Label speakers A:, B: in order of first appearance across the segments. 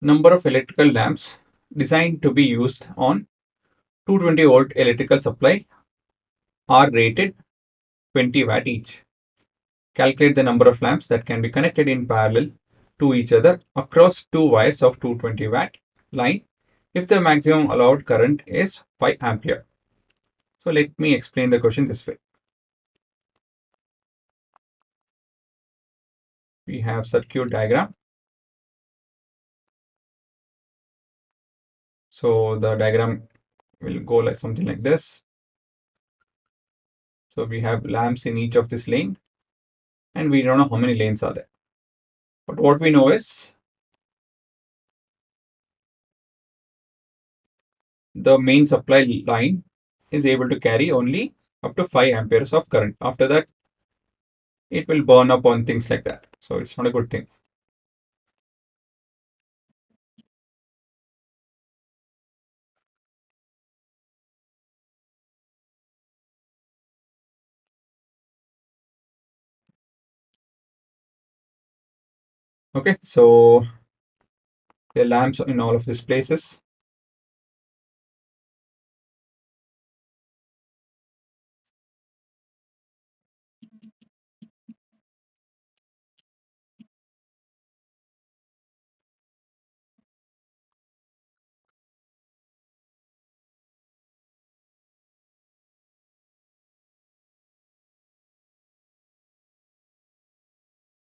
A: number of electrical lamps designed to be used on 220-volt electrical supply are rated 20 watt each. Calculate the number of lamps that can be connected in parallel to each other across two wires of 220 watt line if the maximum allowed current is 5 ampere. So let me explain the question this way. We have circuit diagram. So the diagram will go like something like this. So we have lamps in each of this lane, and we don't know how many lanes are there. But what we know is the main supply line is able to carry only up to 5 amperes of current. After that, it will burn up on things like that. So it's not a good thing. Okay, so the lamps in all of these places.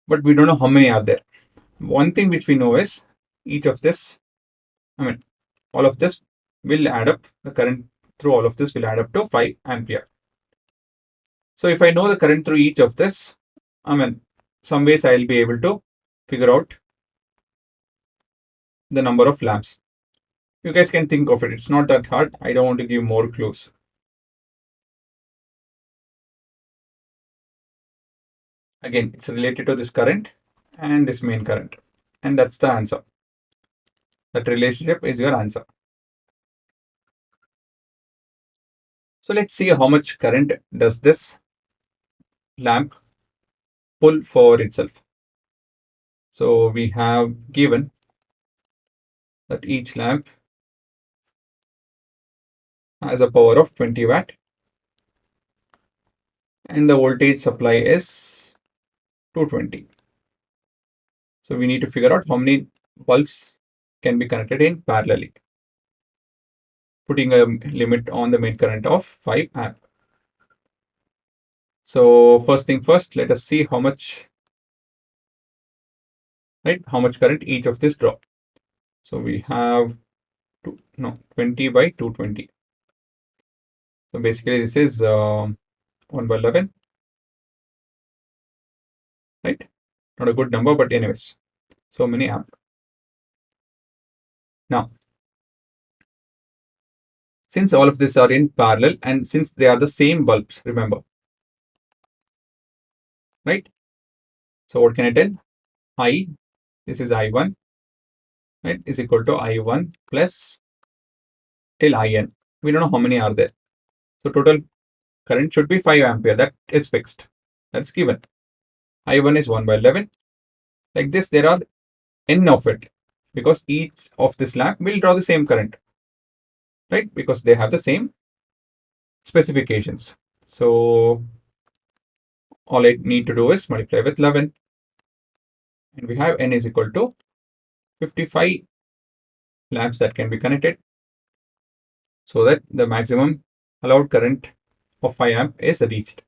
A: But we don't know how many are there. One thing which we know is each of this, all of this will add up. The current through all of this will add up to 5 ampere. So if I know the current through each of this, some ways I'll be able to figure out the number of lamps. You guys can think of it. It's not that hard. I don't want to give more clues. Again, it's related to this current and this main current. And that's the answer. That relationship is your answer. So let's see how much current does this lamp pull for itself. So we have given that each lamp has a power of 20 watt and the voltage supply is 220. So we need to figure out how many bulbs can be connected in parallelly, putting a limit on the main current of 5 amp. So first thing first, let us see how much current each of this draw. So we have 20 by 220. So basically this is 1 by 11, right? Not a good number, but anyways, so many amp. Now, since all of these are in parallel and since they are the same bulbs, remember, right? So what can I tell? I, this is I1, right, is equal to I1 plus till IN. We don't know how many are there. So total current should be 5 ampere. That is fixed. That's given. I1 is 1 by 11. Like this, there are n of it because each of this lamp will draw the same current, right? Because they have the same specifications. So all I need to do is multiply with 11 and we have n is equal to 55 lamps that can be connected so that the maximum allowed current of 5 amp is reached.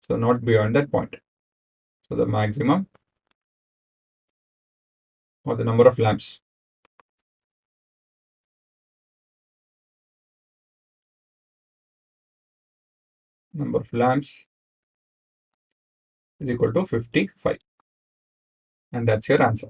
A: So not beyond that point. So the maximum or the number of lamps is equal to 55. And that's your answer.